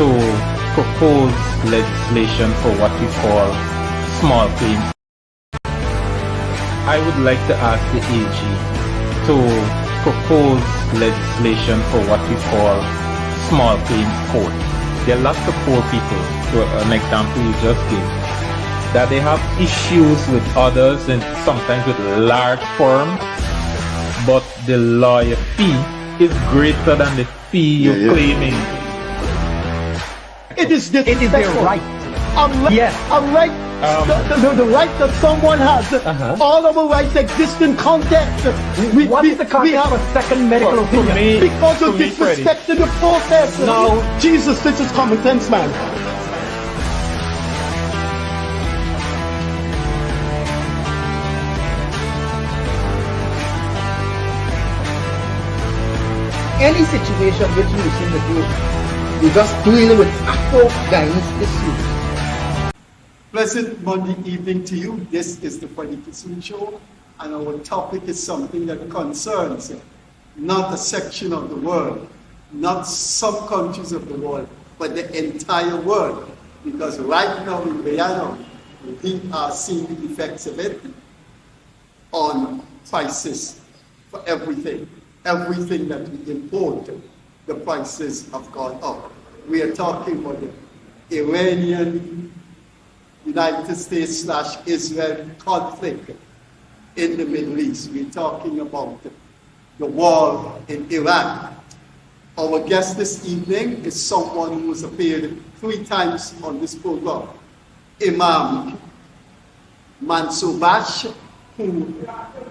to propose legislation for what we call small claims. I would like to ask the AG to propose legislation for what we call small claims court. There are lots of poor people, to an example you just gave, that they have issues with others and sometimes with large firms, but the lawyer fee is greater than the fee you're claiming. It is their right. Yes. The right that someone has. All of our rights exist in context. What is the context for second medical opinion? Because of disrespect to the process. No. Jesus, this is common sense, man. Any situation which you see in the group, you're just dealing with Afro-Guyanese issues. Pleasant Monday evening to you. This is the Freddie Kissoon Show, and our topic is something that concerns not a section of the world, not some countries of the world, but the entire world. Because right now in Guyana, we are seeing the effects of it on prices for everything. Everything that we import, the prices have gone up. We are talking about the Iranian United States / Israel conflict in the Middle East. We're talking about the war in Iran. Our guest this evening is someone who has appeared 3 times on this program, Imam Mazoor Baksh, who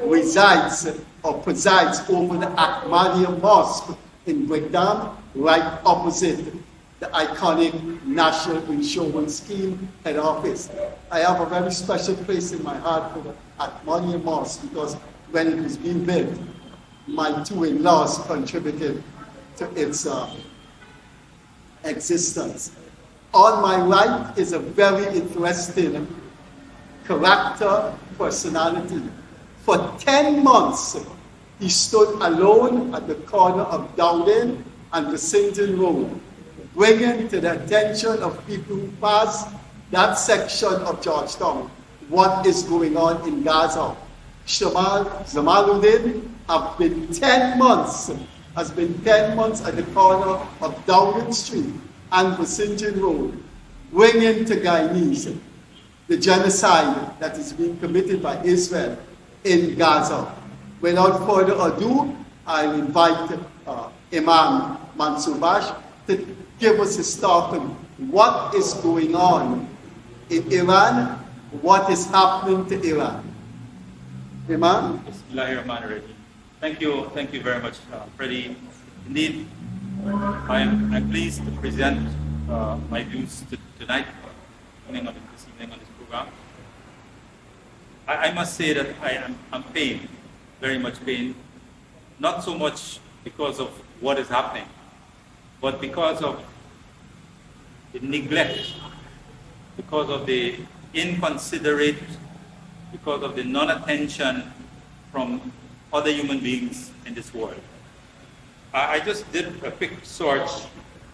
resides or presides over the Ahmadiyya Mosque in Brickdam, right opposite the iconic National Insurance Scheme head office. I have a very special place in my heart for the Ahmadiyya Mosque because when it was being built, my 2 in-laws contributed to its existence. On my right is a very interesting character, personality. For 10 months, he stood alone at the corner of Dowden and Washington Road, bringing to the attention of people who pass that section of Georgetown what is going on in Gaza. Shamal Zamaulddin has been 10 months at the corner of Dowden Street and Washington Road, bringing to Guyanese the genocide that is being committed by Israel in Gaza. Without further ado, I'll invite Imam Mazoor Baksh to give us his talk on what is going on in Iran, what is happening to Iran. Imam? Bismillahirrahmanirrahim. Thank you very much, Freddie. Indeed, I'm pleased to present my views tonight, this evening on this program. I must say that I'm pained, very much pained, not so much because of what is happening, but because of the neglect, because of the inconsiderate, because of the non-attention from other human beings in this world. I just did a quick search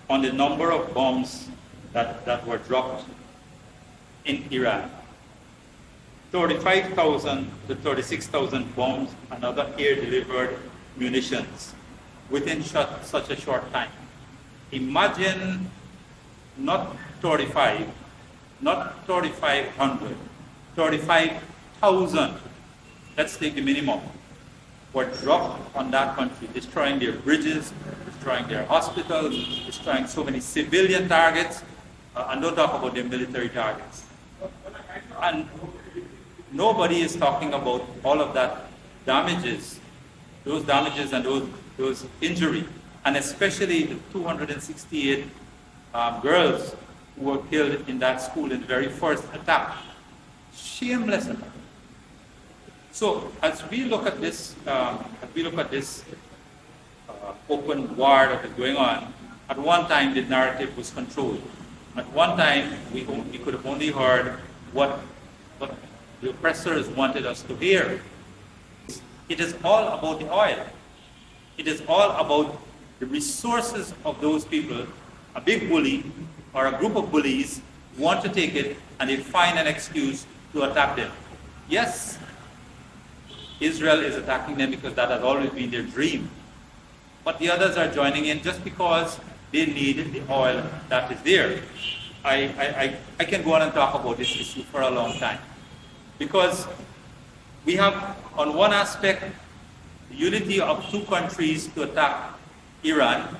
on the number of bombs that were dropped in Iran. 35,000 to 36,000 bombs and other air-delivered munitions within such a short time. Imagine not 35, not 3,500, 35,000, let's take the minimum, were dropped on that country, destroying their bridges, destroying their hospitals, destroying so many civilian targets, and don't talk about their military targets. And nobody is talking about all of that damages, those damages and those injury, and especially the 268 girls who were killed in that school in the very first attack. Shameless attack. So as we look at this, open war that is going on, at one time the narrative was controlled. At one time we could have only heard what the oppressors wanted us to hear. It is all about the oil. It is all about the resources of those people a big bully or a group of bullies want to take it and they find an excuse to attack them. Yes, Israel is attacking them because that has always been their dream. But the others are joining in just because they need the oil that is there. I can go on and talk about this issue for a long time. Because we have, on one aspect, the unity of two countries to attack Iran,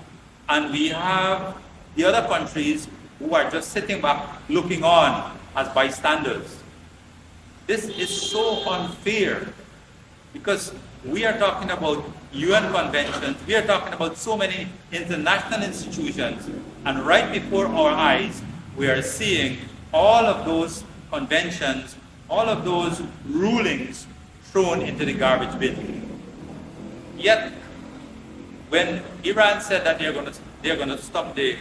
and we have the other countries who are just sitting back looking on as bystanders. This is so unfair because we are talking about UN conventions, we are talking about so many international institutions, and right before our eyes, we are seeing all of those conventions, all of those rulings thrown into the garbage bin. Yet, when Iran said that they're going to stop the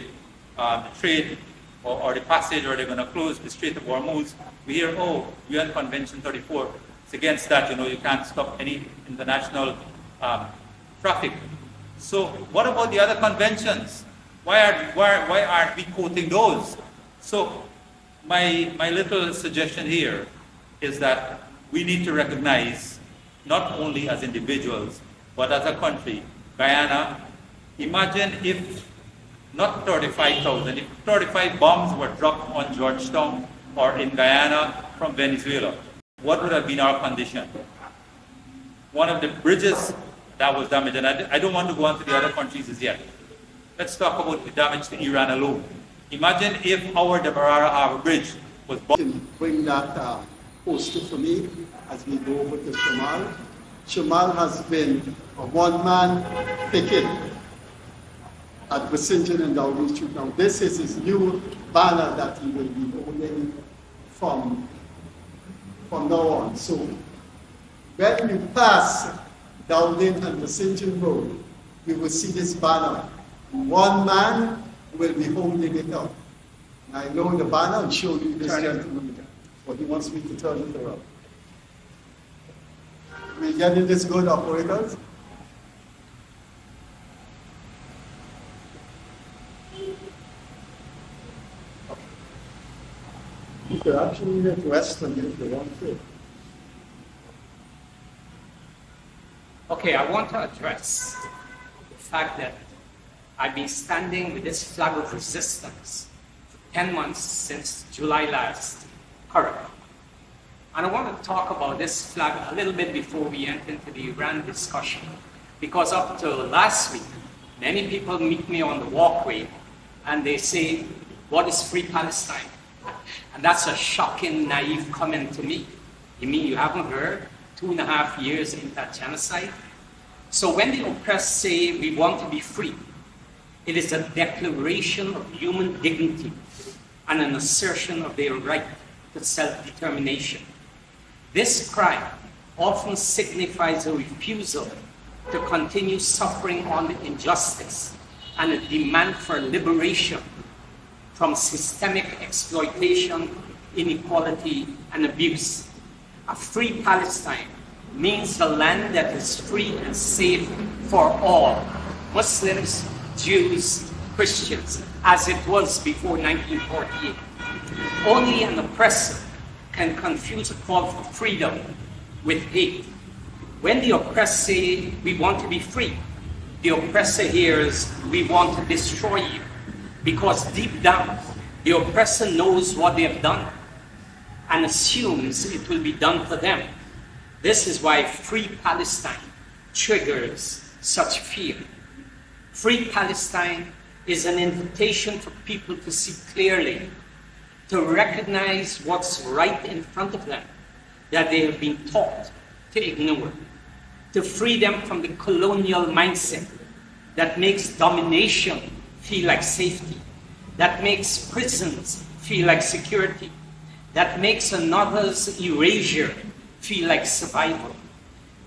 trade or the passage, or they're going to close the Strait of Hormuz, we hear, oh, UN Convention 34, it's against that, you can't stop any international traffic. So what about the other conventions? Why aren't we quoting those? So my little suggestion here is that we need to recognize, not only as individuals, but as a country, Guyana, imagine if not 35,000, if 35 bombs were dropped on Georgetown or in Guyana from Venezuela, what would have been our condition? One of the bridges that was damaged, and I don't want to go on to the other countries as yet. Let's talk about the damage to Iran alone. Imagine if our Demerara Harbor Bridge was bombed. Bring that poster for me as we go over to Shamal. Shamal has been a one-man picket at Kissoon and Downing Street. Now this is his new banner that he will be holding from now on. So when you pass Downing and Kissoon Road, you will see this banner. One man will be holding it up. And I know the banner and show you this gentleman, but he wants me to turn it around. We getting this good, operators? You could actually hit Western if you want to. Okay, I want to address the fact that I've been standing with this flag of resistance for 10 months since July last, currently. And I want to talk about this flag a little bit before we enter into the Iran discussion. Because up to last week, many people meet me on the walkway and they say, what is Free Palestine? And that's a shocking, naive comment to me. You mean you haven't heard 2.5 years into that genocide? So when the oppressed say we want to be free, it is a declaration of human dignity and an assertion of their right to self-determination. This cry often signifies a refusal to continue suffering on the injustice and a demand for liberation from systemic exploitation, inequality, and abuse. A free Palestine means a land that is free and safe for all, Muslims, Jews, Christians, as it was before 1948. Only an oppressor can confuse a call for freedom with hate. When the oppressed say, we want to be free, the oppressor hears, we want to destroy you. Because deep down, the oppressor knows what they have done and assumes it will be done for them. This is why Free Palestine triggers such fear. Free Palestine is an invitation for people to see clearly, to recognize what's right in front of them that they have been taught to ignore, to free them from the colonial mindset that makes domination feel like safety, that makes prisons feel like security, that makes another's erasure feel like survival,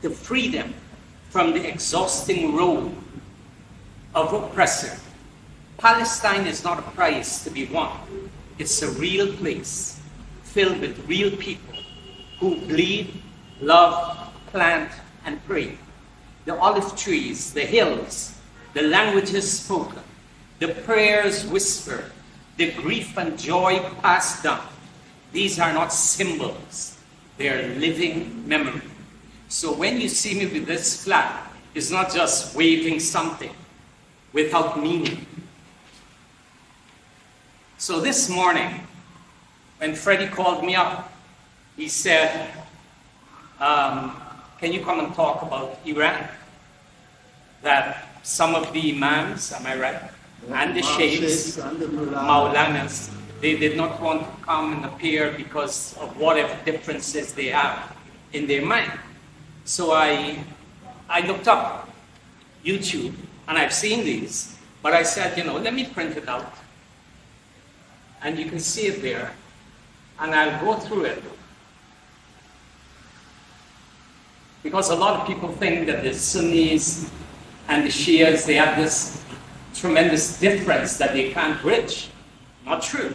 to free them from the exhausting role of oppressor. Palestine is not a prize to be won. It's a real place filled with real people who bleed, love, plant, and pray. The olive trees, the hills, the languages spoken, the prayers whispered, the grief and joy passed down. These are not symbols, they are living memory. So when you see me with this flag, it's not just waving something without meaning. So this morning, when Freddie called me up, he said, can you come and talk about Iran? That some of the imams, am I right, and the sheikhs, and the Maulanas, they did not want to come and appear because of whatever differences they have in their mind. So I looked up YouTube, and I've seen these, but I said, let me print it out. And you can see it there, and I'll go through it. Because a lot of people think that the Sunnis and the Shias, they have this tremendous difference that they can't bridge. Not true.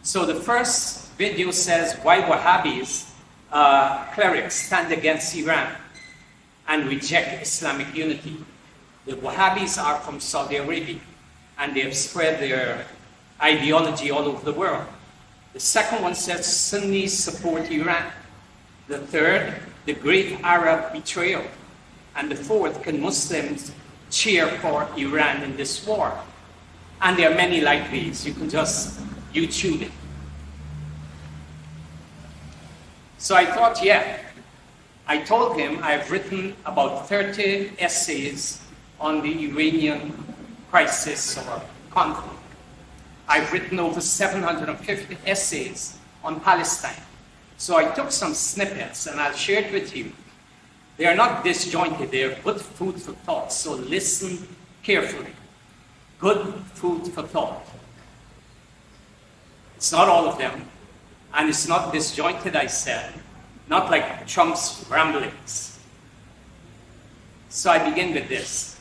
So the first video says why Wahhabis, clerics, stand against Iran and reject Islamic unity. The Wahhabis are from Saudi Arabia, and they have spread their ideology all over the world. The second one says Sunnis support Iran. The third, the great Arab betrayal. And the fourth, can Muslims cheer for Iran in this war? And there are many like these. You can just YouTube it. So I thought, I told him I've written about 30 essays on the Iranian crisis or conflict. I've written over 750 essays on Palestine. So I took some snippets and I'll share it with you. They are not disjointed, they are good food for thought. So listen carefully. Good food for thought. It's not all of them, and it's not disjointed, I said. Not like Trump's ramblings. So I begin with this.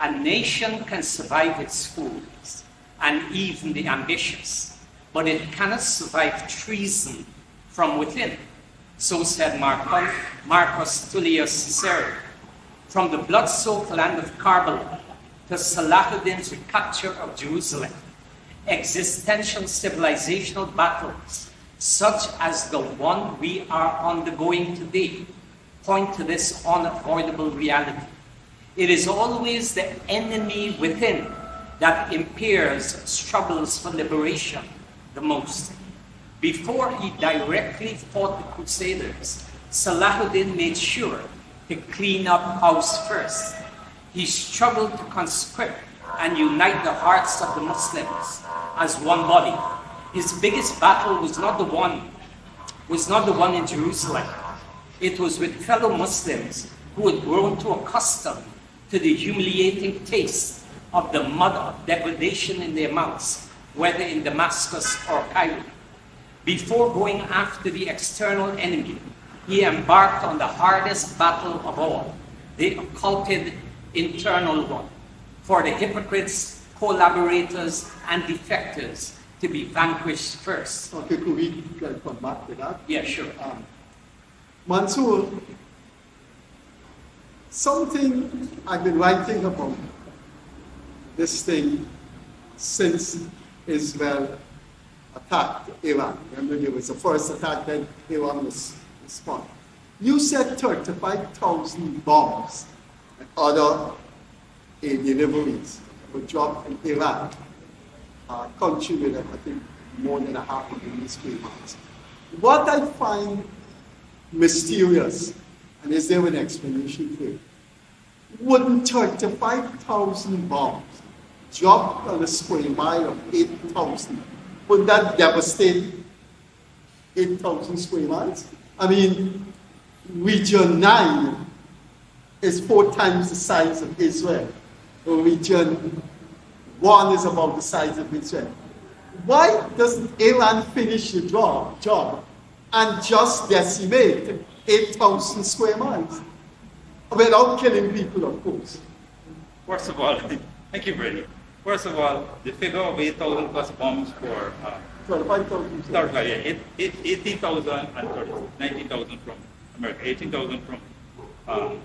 A nation can survive its fools and even the ambitious, but it cannot survive treason from within. So said Marcus Tullius Cicero. From the blood-soaked land of Karbala to Salahuddin's recapture of Jerusalem, existential civilizational battles such as the one we are undergoing today point to this unavoidable reality. It is always the enemy within that impairs struggles for liberation the most. Before he directly fought the Crusaders, Salahuddin made sure to clean up house first. He struggled to conscript and unite the hearts of the Muslims as one body. His biggest battle was not the one in Jerusalem. It was with fellow Muslims who had grown too accustomed to the humiliating taste of the mud of degradation in their mouths, whether in Damascus or Cairo. Before going after the external enemy, he embarked on the hardest battle of all, the occulted internal one, for the hypocrites, collaborators, and defectors to be vanquished first. Okay, could we come back to that? Yeah, sure. Mazoor, something I've been writing about this thing since Israel attacked Iran. Remember, there was the first attack, then Iran was responded. You said 35,000 bombs and other deliveries were dropped in Iran, a country with, I think, more than 500,000 square miles. What I find mysterious, and is there an explanation for it, wouldn't 35,000 bombs dropped on a square mile of 8,000, would that devastate 8,000 square miles? I mean, Region 9 is 4 times the size of Israel. Region 1 is about the size of Israel. Why doesn't Iran finish the job and just decimate 8,000 square miles without killing people, of course? First of all, thank you, Freddie. First of all, the figure of 8,000 plus bombs for 35,000. 18,000 and 19,000 from America, 18,000 from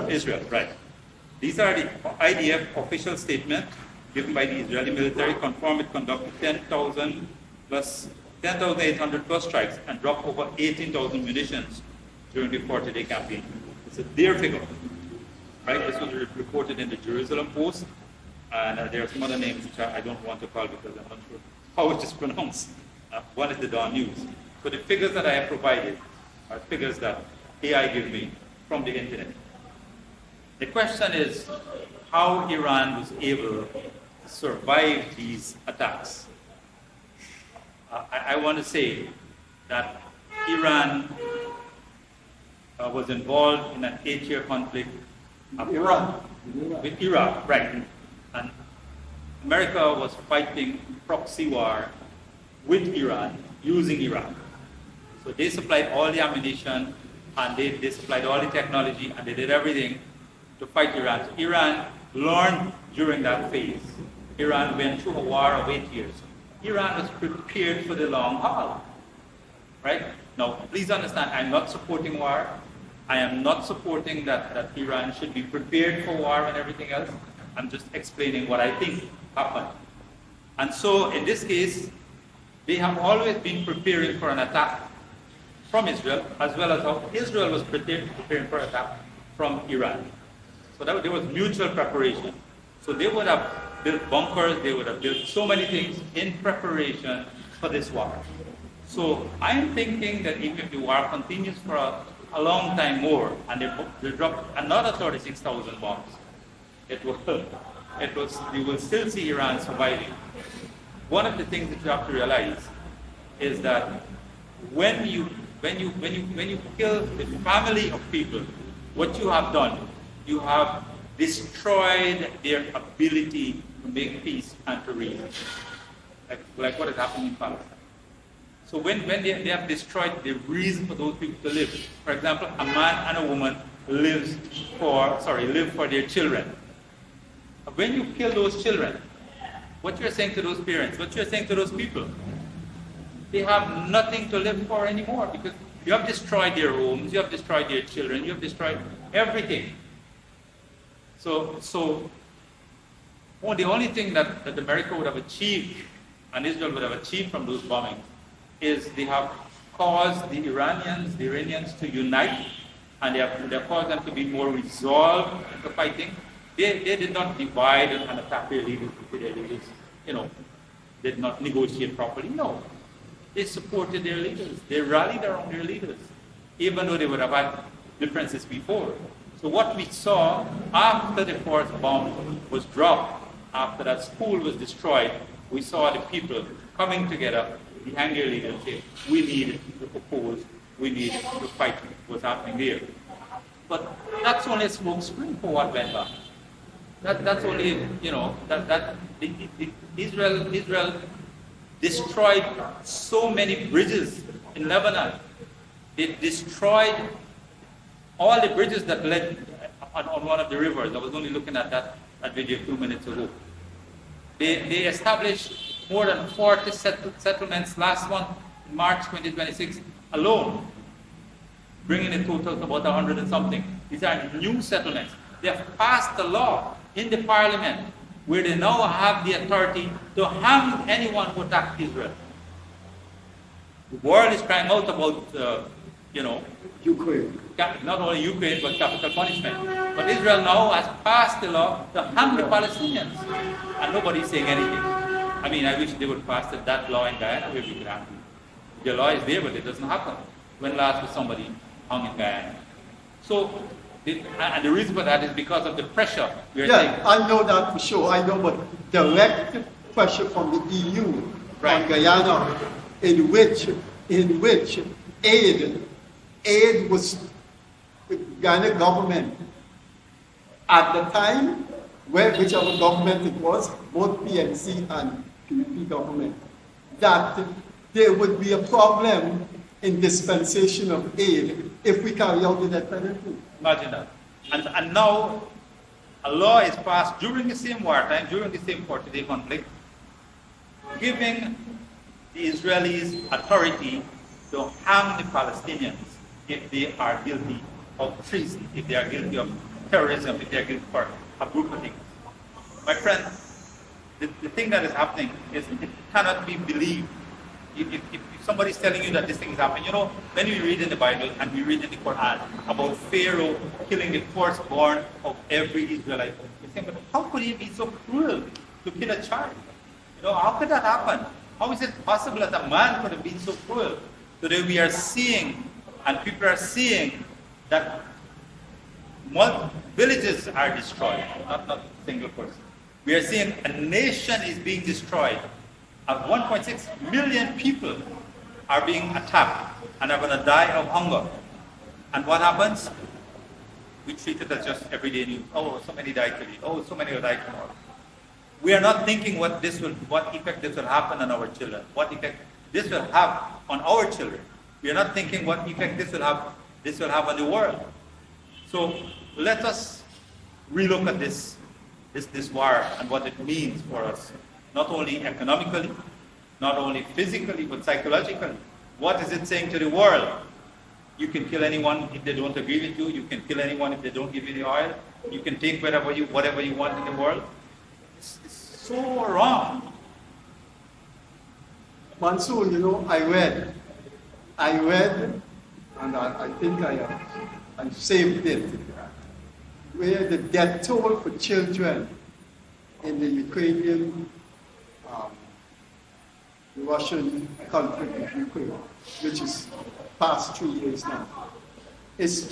Israel, right. These are the IDF official statement given by the Israeli military confirmed it conducted 10,800 plus strikes and dropped over 18,000 munitions during the 40-day campaign. It's a their figure. Right? This was reported in the Jerusalem Post, and there are some other names which I don't want to call because I'm not sure how it is pronounced. One is the Dawn News. So the figures that I have provided are figures that AI gives me from the internet. The question is how Iran was able to survive these attacks. I want to say that Iran was involved in an 8-year conflict with Iraq, right? And America was fighting proxy war with Iran using Iraq. So they supplied all the ammunition and they supplied all the technology and they did everything to fight Iran. So Iran learned during that phase. Iran went through a war of 8 years. Iran was prepared for the long haul, right? Now, please understand, I'm not supporting war. I am not supporting that Iran should be prepared for war and everything else. I'm just explaining what I think happened. And so, in this case, they have always been preparing for an attack from Israel, as well as how Israel was preparing for an attack from Iran. So there was mutual preparation. So they would have built bunkers, they would have built so many things in preparation for this war. So I'm thinking that even if the war continues for a long time more, and they drop another 36,000 bombs, you will still see Iran surviving. One of the things that you have to realize is that when you kill the family of people, what you have done, you have destroyed their ability to make peace and to reason, like what is happening in Palestine. So when they have destroyed the reason for those people to live, for example, a man and a woman live for their children. When you kill those children, what you're saying to those parents, what you're saying to those people, they have nothing to live for anymore because you have destroyed their homes, you have destroyed their children, you have destroyed everything. So the only thing that America would have achieved and Israel would have achieved from those bombings is they have caused the Iranians to unite, and they have caused them to be more resolved in the fighting. They did not divide and attack their leaders. Did not negotiate properly. No. They supported their leaders. They rallied around their leaders, even though they would have had differences before. So what we saw after the first bomb was dropped, after that school was destroyed, we saw the people coming together behind their leaders saying, we need to oppose, we need to fight what's happening there. But that's only a smoke screen for what went on. That's only, Israel destroyed so many bridges in Lebanon. They destroyed all the bridges that led on one of the rivers. I was only looking at that video 2 minutes ago. They established more than 40 settlements last month, in March 2026 alone, bringing the total to about 100 and something. These are new settlements. They have passed a law in the parliament where they now have the authority to hang anyone who attacked Israel. The world is crying out about, Ukraine. Not only Ukraine, but capital punishment. But Israel now has passed the law to hang the Palestinians. And nobody's saying anything. I mean, I wish they would pass that law in Guyana where we could hang. The law is there, but it doesn't happen. When last was somebody hung in Guyana? So, and the reason for that is because of the pressure we are taking. I know that for sure. I know, but direct pressure from the EU on Guyana, in which aid was the Guyana government at the time, whichever government it was, both PNC and PDP government, that there would be a problem in dispensation of aid if we carry out the death penalty. Imagine that. And now a law is passed during the same wartime, during the same 40-day conflict, giving the Israelis authority to hang the Palestinians if they are guilty of treason, if they are guilty of terrorism, if they are guilty for a group of things. My friend, the thing that is happening is it cannot be believed. If somebody's telling you that this thing is happening, you know, when we read in the Bible and we read in the Quran about Pharaoh killing the firstborn of every Israelite, you think, but how could he be so cruel to kill a child? You know, how could that happen? How is it possible that a man could have been so cruel? Today we are seeing, and people are seeing, that villages are destroyed, not a single person. We are seeing a nation is being destroyed. 1.6 million people are being attacked and are going to die of hunger. And what happens? We treat it as just everyday news. Oh, so many died today. Oh, so many will die tomorrow. We are not thinking what effect this will happen on our children, what effect this will have on our children. We are not thinking what effect this will have on the world. So let us relook at this war and what it means for us, not only economically, not only physically, but psychologically. What is it saying to the world? You can kill anyone if they don't agree with you. You can kill anyone if they don't give you the oil. You can take whatever you want in the world. It's so wrong. Mazoor, you know, I read, and I think I saved it, where the death toll for children in the Ukrainian, the Russian conflict with Ukraine, which is past 3 years now, is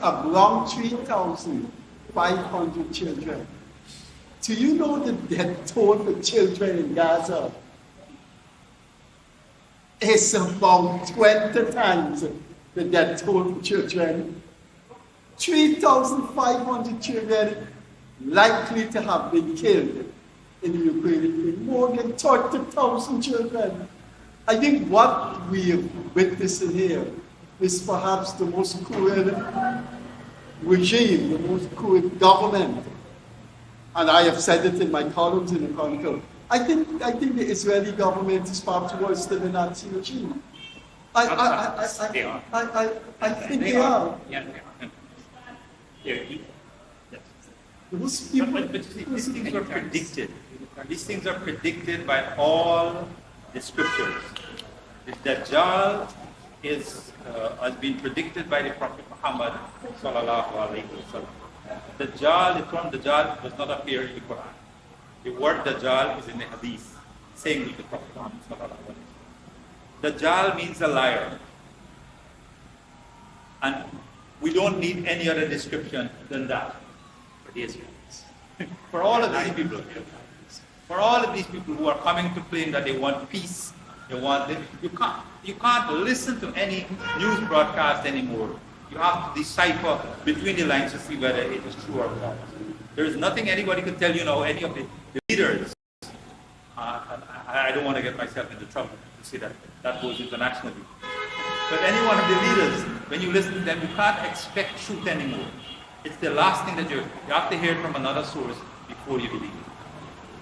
around 3,500 children. Do you know the death toll for children in Gaza is about 20 times the death toll for children? 3,500 children likely to have been killed in the Ukraine, more than 30,000 children. I think what we are witnessing here is perhaps the most cruel regime, the most cruel government. And I have said it in my columns in the Chronicle. I think the Israeli government is perhaps worse than the Nazi regime. I think they are. Yeah, they are. Those people, But these things are predicted. These things are predicted by all the scriptures. The Dajjal has been predicted by the Prophet Muhammad sallallahu alaihi wasallam. Dajjal, the term Dajjal does not appear in the Quran. The word Dajjal is in the Hadith, saying with the Prophet Muhammad sallallahu alaihi wasallam. Dajjal means a liar, and we don't need any other description than that for the Israelis. For all of these people. For all of these people who are coming to claim that they want peace, they want it, you can't listen to any news broadcast anymore. You have to decipher between the lines to see whether it is true or false. There is nothing anybody can tell you now, any of the leaders. I don't want to get myself into trouble to see that goes internationally. But any one of the leaders, when you listen to them, you can't expect truth anymore. It's the last thing that you have to hear from another source before you believe it.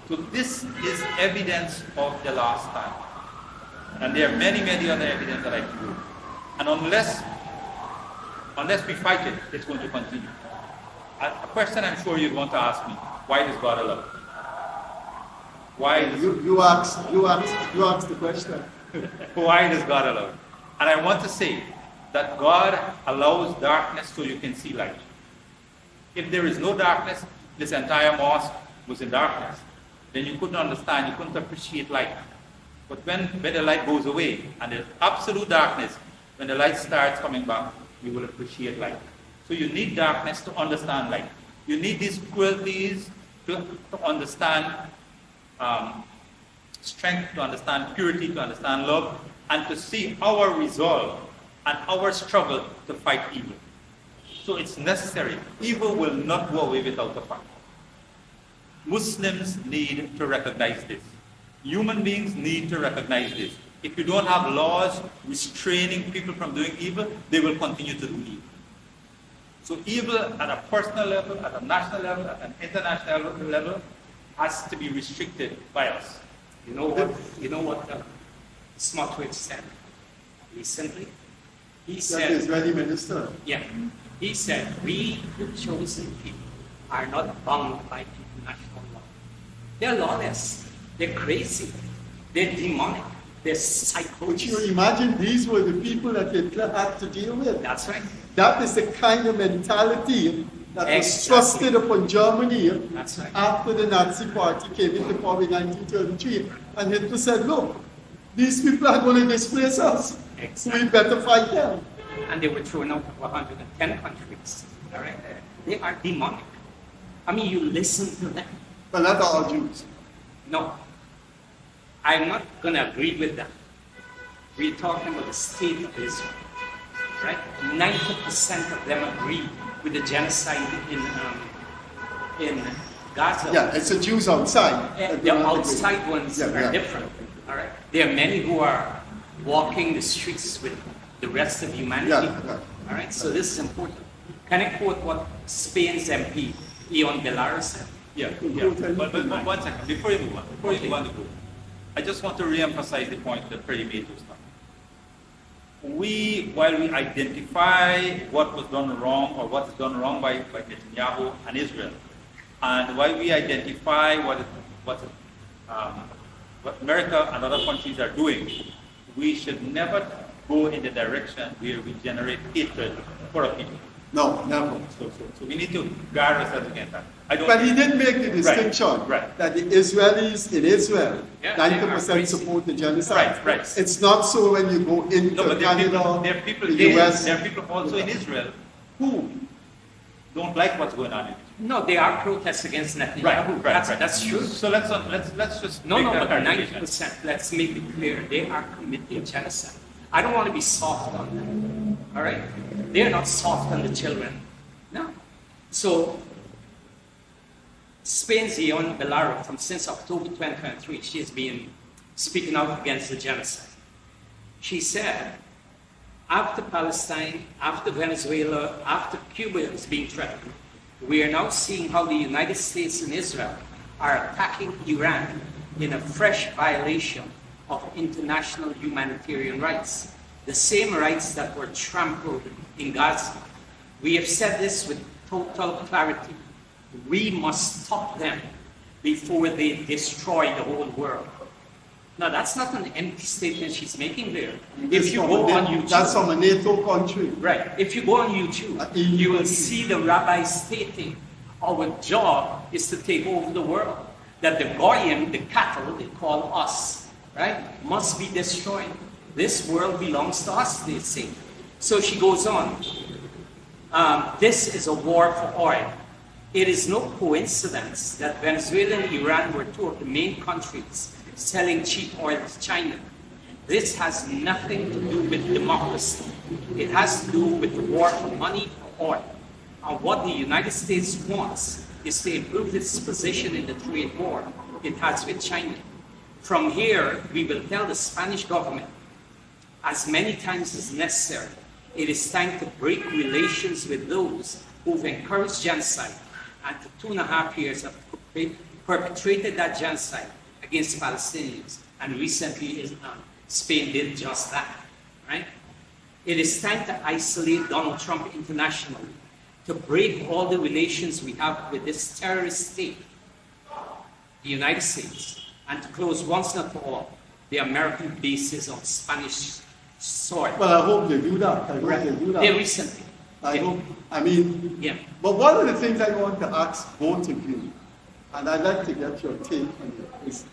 So this is evidence of the last time. And there are many, many other evidence that I can do. And unless we fight it, it's going to continue. A question I'm sure you'd want to ask me, why does God allow it? Why does you asked the question. Why does God allow it? And I want to say that God allows darkness so you can see light. If there is no darkness, this entire mosque was in darkness, then you couldn't understand, you couldn't appreciate light. But when the light goes away and there's absolute darkness, when the light starts coming back, you will appreciate light. So you need darkness to understand light. You need these cruelties to understand strength, to understand purity, to understand love, and to see our resolve and our struggle to fight evil. So it's necessary. Evil will not go away without a fight. Muslims need to recognize this. Human beings need to recognize this. If you don't have laws restraining people from doing evil, they will continue to do evil. So evil at a personal level, at a national level, at an international level, has to be restricted by us. You know what Smotrich said recently? He said, the Israeli minister. Yeah, he said, we, the chosen people, are not bound by international law. They're lawless. They're crazy. They're demonic. They're But psychotic. you imagine these were the people that Hitler had to deal with. That's right. That is the kind of mentality that was Exactly. thrusted upon Germany That's right. after the Nazi Party came into power in 1933. And Hitler said, look, these people are going to displace us. Exactly. We better fight them. And they were thrown out of 110 countries. All right? They are demonic. I mean, you listen to them. But not all Jews. No. I'm not going to agree with that. We're talking about the state of Israel. Right? 90% of them agree with the genocide in Gaza. Yeah, it's the Jews outside. that The do not agree. outside ones Yeah, are yeah. different. All right. There are many who are walking the streets with the rest of humanity. Yeah, yeah. All right. So this is important. Can I quote what Spain's MP Leon Belarus said? Yeah. Okay. But 1 second, before you move on, to go, I just want to re-emphasize the point that Freddie made just now. While we identify what was done wrong or what is done wrong by Netanyahu and Israel, and while we identify what America and other countries are doing, we should never go in the direction where we generate hatred for a people. No, never. So we need to guard ourselves against that. But he did make the distinction right. that the Israelis in Israel, Yeah, they are 90% crazy. support the genocide. Right. It's not so when you go into No, but there Canada, are people the US. there are people also in Israel who don't like what's going on in Israel. No, they are protests against Netanyahu. That's true. So let's just No, make no, that but clarification. 90%, let's make it clear, they are committing genocide. I don't want to be soft on them, all right? They are not soft on the children, no. So, Spain's Leon Belarus, since October 2023, she has been speaking out against the genocide. She said, after Palestine, after Venezuela, after Cuba is being threatened, we are now seeing how the United States and Israel are attacking Iran in a fresh violation of international humanitarian rights, the same rights that were trampled in Gaza. We have said this with total clarity. We must stop them before they destroy the whole world. Now, that's not an empty statement she's making there. If you go on YouTube, that's from a NATO country. right, if you go on YouTube, you will see the rabbis stating, our job is to take over the world. That the goyim, the cattle, they call us, right, must be destroyed. This world belongs to us, they say. So she goes on. This is a war for oil. It is no coincidence that Venezuela and Iran were two of the main countries selling cheap oil to China. This has nothing to do with democracy. It has to do with the war for money for oil. And what the United States wants is to improve its position in the trade war it has with China. From here, we will tell the Spanish government, as many times as necessary, it is time to break relations with those who've encouraged genocide and for 2.5 years have perpetrated that genocide against Palestinians. And recently, Spain did just that, right? It is time to isolate Donald Trump internationally, to break all the relations we have with this terrorist state, the United States, and to close once and for all the American bases on Spanish soil. Well, I hope they do that. I hope they do that. They recently. I hope. I mean, Yeah. but one of the things I want to ask both of you, and I'd like to get your take on it, is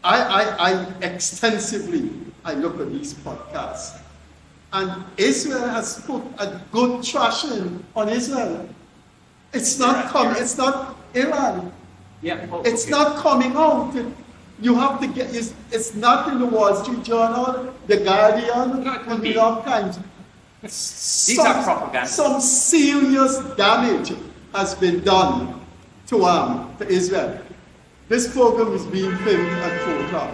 I extensively look at these podcasts, and Israel has put a good trash in on Israel. It's not coming. It's not Iran. Yeah. Oh, It's okay. not coming out. You have to get. It's not in the Wall Street Journal, the Guardian, No, it will the New be. York Times. These are propaganda. Some serious damage has been done to Israel. This program is being filmed at 4 o'clock.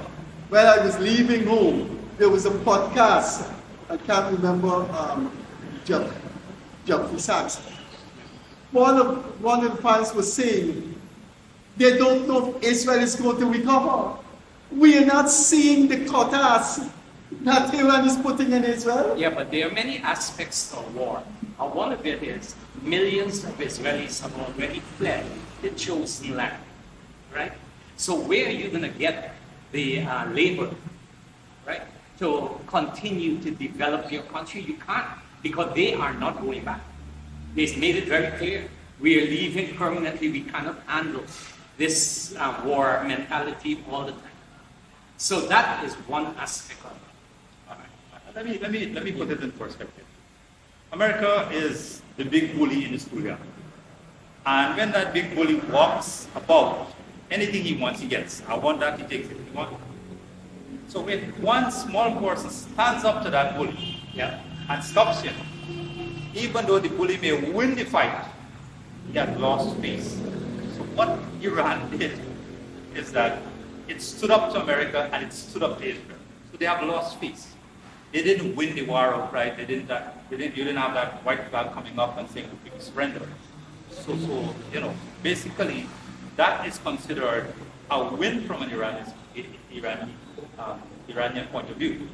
When I was leaving home, there was a podcast. I can't remember Jeffrey Sachs. One of the fans was saying, they don't know if Israel is going to recover. We are not seeing the quotas that Iran is putting in Israel. Yeah, but there are many aspects to war. And one of it is millions of Israelis have already fled the chosen land, right? So where are you going to get the labor, right, to continue to develop your country? You can't, because they are not going back. They've made it very clear. We are leaving permanently. We cannot handle this war mentality all the time. So that is one aspect of it. Let me put it in perspective. America is the big bully in the schoolyard. And when that big bully walks about, anything he wants, he gets. I want that, he takes it. He wants it. So when one small person stands up to that bully, and stops him, even though the bully may win the fight, he has lost face. So what Iran did is that it stood up to America and it stood up to Israel. So they have lost face. They didn't win the war outright. You didn't have that white flag coming up and saying we surrender. So basically, that is considered a win from an Iranian point of view.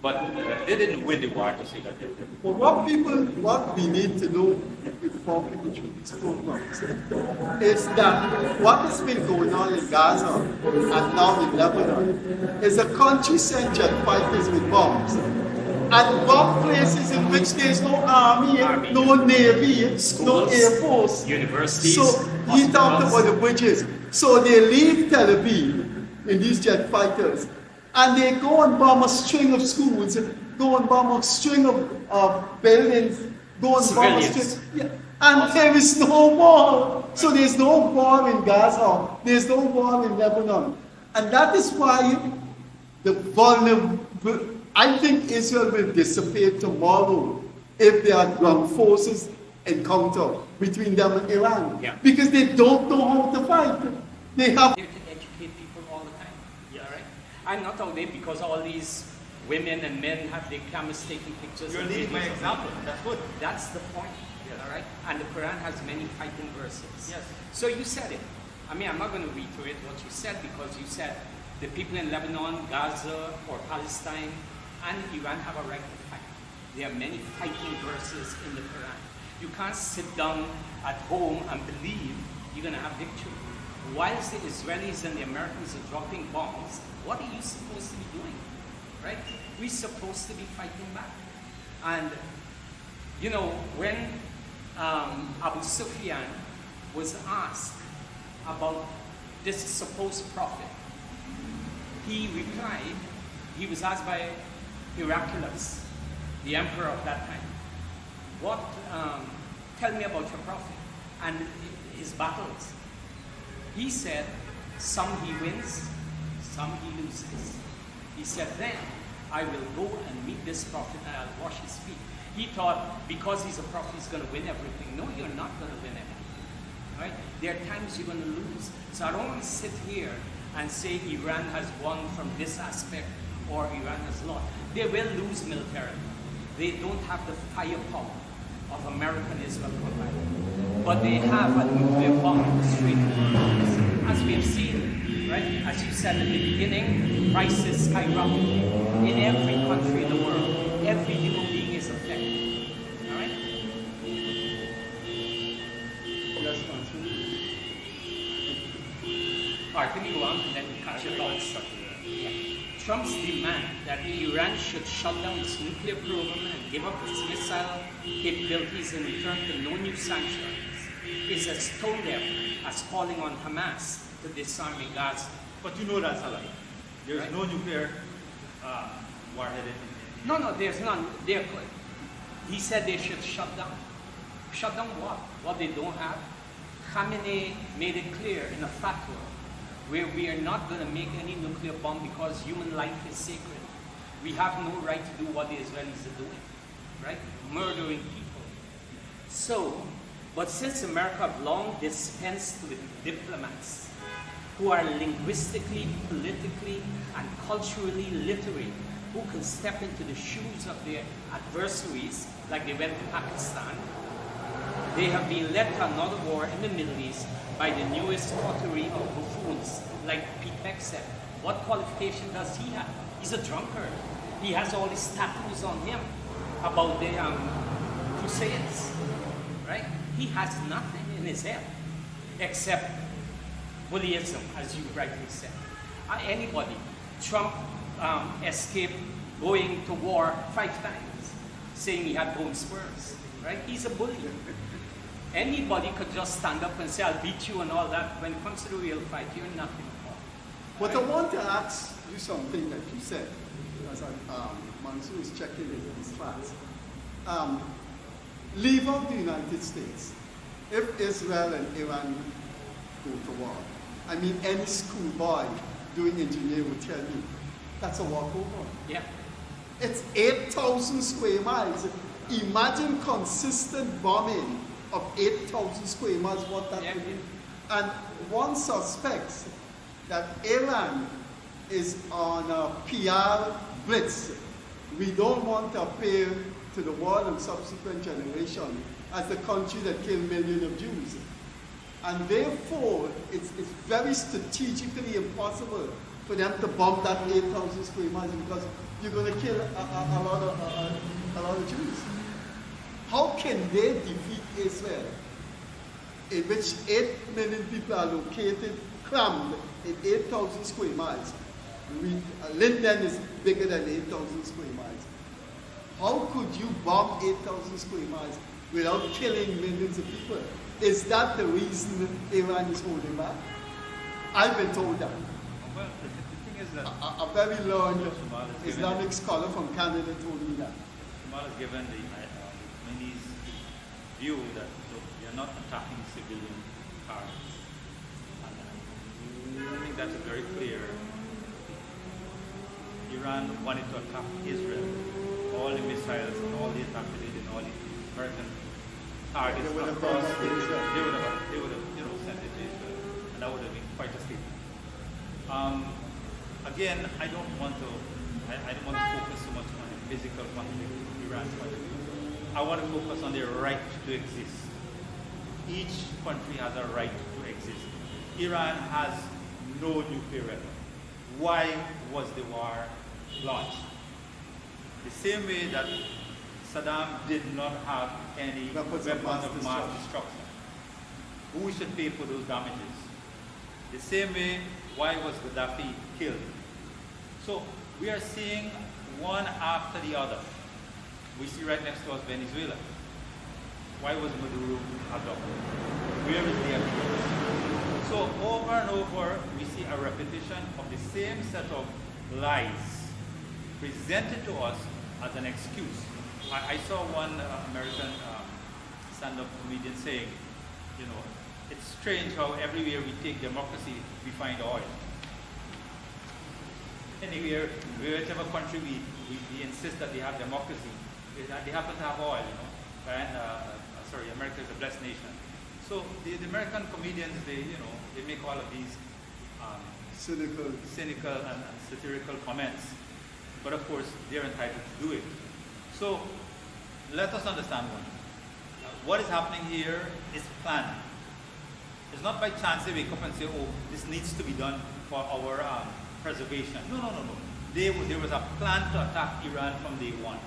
But they didn't win the war to say that they did. But what we need to know before we go through these programs is that what has been going on in Gaza and now in Lebanon is a country sent jet fighters with bombs. And bomb places in which there's no army, no navy, schools, no air force, universities. So he talked about the bridges. So they leave Tel Aviv in these jet fighters, and they go and bomb a string of schools, go and bomb a string of buildings, go and bomb a string. And there is no war. So there's no war in Gaza. There's no war in Lebanon. And that is why the vulnerable, I think Israel will dissipate tomorrow if there are ground forces encounter between them and Iran. Because they don't know how to fight. They have to educate people all the time. Right? I'm not all day because all these women and men have their cameras taking pictures. You're leading by example. That's good. That's the point. All right? And the Quran has many fighting verses. Yes. So you said it. I mean, I'm not going to reiterate what you said because you said the people in Lebanon, Gaza, or Palestine, and Iran have a right to fight. There are many fighting verses in the Quran. You can't sit down at home and believe you're going to have victory. Whilst the Israelis and the Americans are dropping bombs, what are you supposed to be doing? Right? We're supposed to be fighting back. And, when Abu Sufyan was asked about this supposed prophet, he replied, he was asked by Heraclius, the emperor of that time, tell me about your prophet and his battles. He said, some he wins, some he loses. He said, then I will go and meet this prophet and I'll wash his feet. He thought because he's a prophet, he's going to win everything. No, you're not going to win everything. Right? There are times you're going to lose. So I don't want to sit here and say Iran has won from this aspect or Iran has lost. They will lose militarily. They don't have the firepower of American Israel combined. But they have a nuclear bomb straight to the world. As we have seen, right? As you said at the beginning, prices skyrocketing in every country in the world. Every human being is affected. All right? Let's continue. All right, can you go on and then catch your thoughts? Trump's demand that Iran should shut down its nuclear program and give up its missile capabilities in return to no new sanctions is as tone deaf as calling on Hamas to disarm in Gaza. But you know that's a lie. There's no nuclear warhead in No, there's none. He said they should shut down. Shut down what? What they don't have? Khamenei made it clear in a fatwa where we are not going to make any nuclear bomb because human life is sacred. We have no right to do what the Israelis are doing, right? Murdering people. So, but since America have long dispensed with diplomats who are linguistically, politically, and culturally literate, who can step into the shoes of their adversaries, like they went to Pakistan, they have been led to another war in the Middle East by the newest coterie of buffoons, like Pete Beck said. What qualification does he have? He's a drunkard. He has all these tattoos on him about the Crusades, right? He has nothing in his head except bullyism, as you rightly said. Anybody, Trump escaped going to war 5 times, saying he had bone spurs, right? He's a bully. Anybody could just stand up and say, I'll beat you and all that. When it comes to the real fight, you're nothing more. But I want to ask you something that you said, as Mazoor is checking his class. Leave out the United States. If Israel and Iran go to war, I mean, any schoolboy doing engineering will tell you that's a walkover. Yeah. It's 8,000 square miles. Imagine consistent bombing of 8,000 square miles, what that would be. And one suspects that Iran is on a PR blitz. We don't want to appear to the world and subsequent generation as the country that killed millions of Jews. And therefore, it's very strategically impossible for them to bomb that 8,000 square miles because you're going to kill a lot of Jews. How can they defeat Israel, in which 8 million people are located, crammed in 8,000 square miles? Linden is bigger than 8,000 square miles. How could you bomb 8,000 square miles without killing millions of people? Is that the reason Iran is holding back? I've been told that. Well, the thing is that A very learned Islamic scholar from Canada told me that. Shamal has given the Chinese view that they are not attacking civilian targets. And I think that's very clear. Iran wanted to attack Israel. All the missiles and all the attacks they did, all the American targets They would have across gone to Israel. they would have sent it to Israel, and that would have been quite a statement. Again, I don't want to focus so much on the physical conflict, Iran's conflict. I want to focus on their right to exist. Each country has a right to exist. Iran has no nuclear weapon. Why was the war launched? The same way that Saddam did not have any weapons of mass destruction. Who should pay for those damages? The same way, why was Gaddafi killed? So we are seeing one after the other. We see right next to us Venezuela. Why was Maduro adopted? Where is the evidence? So over and over, we see a repetition of the same set of lies presented to us as an excuse. I saw one American stand-up comedian saying, you know, it's strange how everywhere we take democracy, we find oil. Anywhere, wherever country we insist that they have democracy, they happen to have oil, you know. And, America is a blessed nation. So the American comedians, they make all of these cynical and satirical comments. But of course, they're entitled to do it. So let us understand one. What is happening here is planned. It's not by chance they wake up and say, oh, this needs to be done for our preservation. No. There was a plan to attack Iran from day one.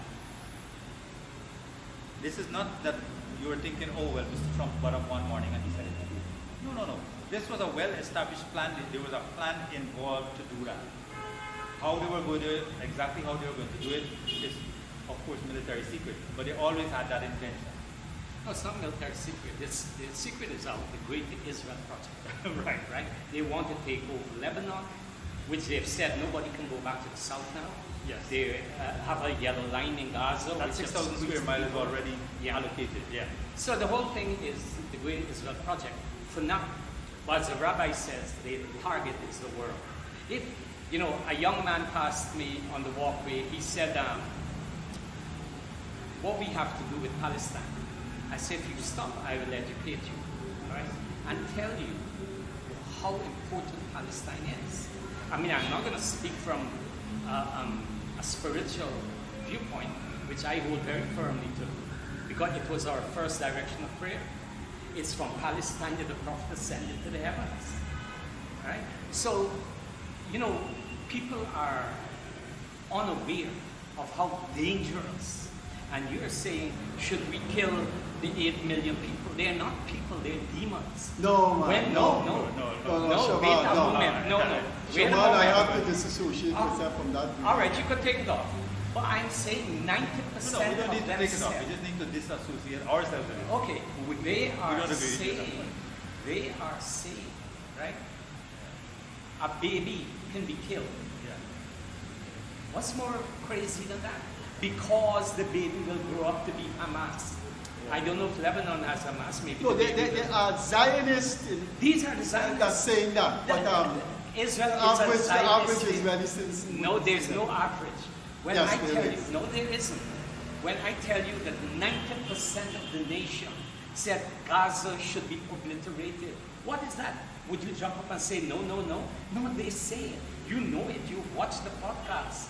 This is not that you were thinking, oh, well, Mr. Trump got up one morning and he said it. No. This was a well-established plan. There was a plan involved to do that. How they were going to do it, exactly how they were going to do it, is, of course, military secret. But they always had that intention. No, it's not military secret. The secret is out, the Great Israel Project. right? They want to take over Lebanon, which they've said nobody can go back to the south now. Yes. They have a yellow line in Gaza. That 6,000 square miles is already allocated. Yeah. So the whole thing is the Great Israel Project. For now, but as the rabbi says, the target is the world. If, a young man passed me on the walkway, he said, what we have to do with Palestine. I said, if you stop, I will educate you, all right? And tell you how important Palestine is. I mean, I'm not going to speak from a spiritual viewpoint, which I hold very firmly to, because it was our first direction of prayer. It's from Palestine that the Prophet ascended to the heavens, right? So, people are unaware of how dangerous And you're saying, should we kill the 8 million people? They're not people, they're demons. No, man. No, Shamal, wait a no. moment. No. Wait a Shamal, I moment. have to disassociate myself from that. All right, you could take it off. But I'm saying 90% No, we don't need of to them take it off. said, We just need to disassociate ourselves with it. okay, they are don't agree with saying, right? A baby can be killed. Yeah. What's more crazy than that? Because the baby will grow up to be Hamas. I don't know if Lebanon has Hamas, maybe. No, the they baby will. are Zionists These are the that's Zionists. saying that. But Israel the is a average Zionist. Israeli citizen. No, there's no average. When Yes, I there tell is. you, no, there isn't. When I tell you that 90% of the nation said Gaza should be obliterated, what is that? Would you jump up and say, no? No, they say it. You know it. You watch the podcast.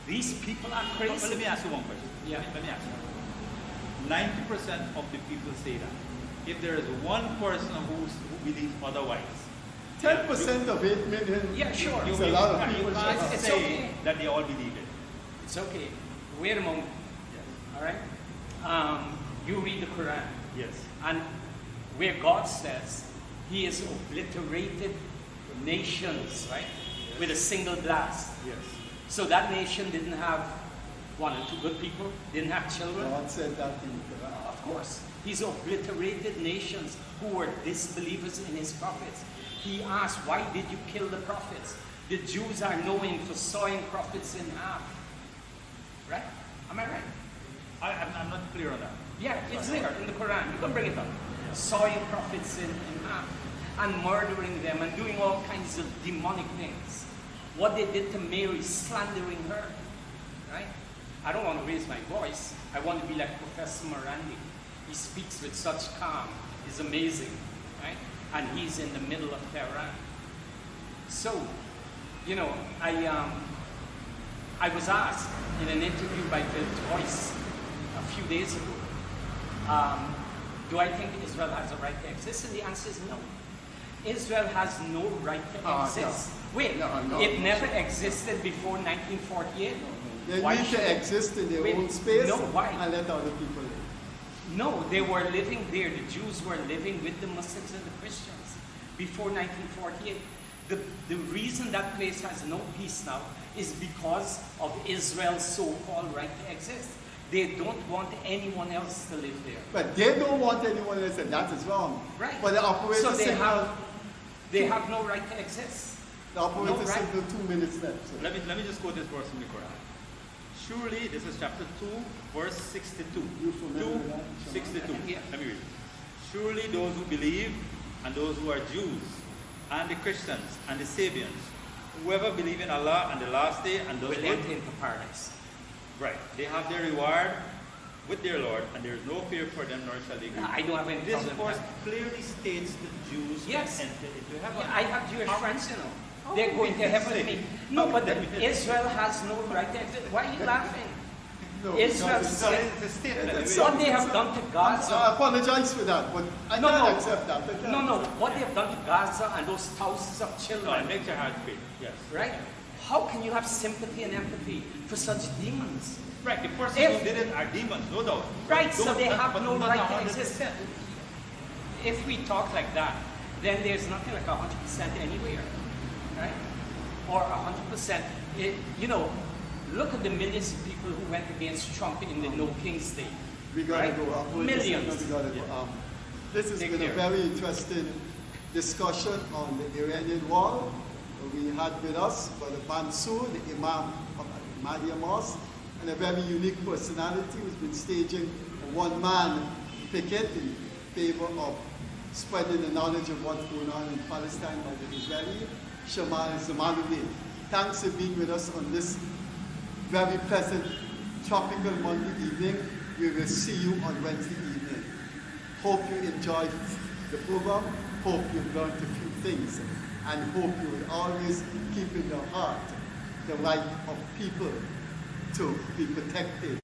These people are crazy. But let me ask you one question. Yeah. Let me ask you. 90% of the people say that. If there is one person who believes otherwise, 10% of 8 million. Yeah, sure. It's a lot of people. you can't It's say okay. that they all believe it. It's okay. Wait a moment. All right? You read the Quran. Yes. And where God says He has obliterated nations, right? With a single blast. Yes. So that nation didn't have one or two good people, didn't have children. God said that in the Quran. Of course. He's obliterated nations who were disbelievers in His prophets. He asked, why did you kill the prophets? The Jews are known for sawing prophets in half. Right? Am I right? I'm not clear on that. Yeah, it's there in the Quran. You can bring it up. Sawing prophets in half and murdering them and doing all kinds of demonic things. What they did to Mary, slandering her. Right? I don't want to raise my voice. I want to be like Professor Morandi. He speaks with such calm. He's amazing. Right? And he's in the middle of Tehran. So, you know, I was asked in an interview by Bill Joyce a few days ago, do I think Israel has a right to exist? And the answer is no. Israel has no right to exist. No. Wait, No. it never existed before 1948. They Why need should to it? exist in their Wait, own space no, why? and let other people live. No, they were living there. The Jews were living with the Muslims and the Christians before 1948. The reason that place has no peace now is because of Israel's so-called right to exist. They don't want anyone else to live there. But they don't want anyone else, and that is wrong. Right. But the operator So they signal, have no right to exist. the operator no right. signal 2 minutes left. So. Let me just quote this verse from the Quran. Surely, this is chapter 2, verse 62. You familiar with that? 62. Yeah. Let me read. Surely those who believe and those who are Jews and the Christians and the Sabians, whoever believe in Allah and the last day and does Will good, enter into paradise. right, they have their reward with their Lord, and there is no fear for them, nor shall they grieve. I don't have any This problem with verse that. clearly states the Jews Yes. will enter into heaven. I have Jewish friends, you know. How They're can going we to heaven say- with me. how No, but can we say- Israel has no right to exist. Why are you laughing? No, Israel because So said it's a statement. It's what they have done to I Gaza. apologize for that, but I No, can't no. accept that. I can't. No, what they have done to Gaza and those thousands of No, it children, makes your heart beat. Yes. right? How can you have sympathy and empathy for such demons? Right, the person If- who did it are demons, no doubt. Right, so Don't- they but have no not right to 100%. exist. If we talk like that, then there's nothing like 100% anywhere, right? Or 100%. You know, look at the millions of people who went against Trump in the No Kings Day. We gotta right? go. Millions. We gotta go. This has Take been a care. very interesting discussion on the Iranian wall. We had with us Brother Mazoor, the Imam of Ahmadiyya Mosque, and a very unique personality who's been staging a one-man picket in favor of spreading the knowledge of what's going on in Palestine by the Israeli, Shamal Zamaulddin. Thanks for being with us on this very pleasant tropical Monday evening. We will see you on Wednesday evening. Hope you enjoyed the program. Hope you've learned a few things. And hope you will always keep in your heart the right of people to be protected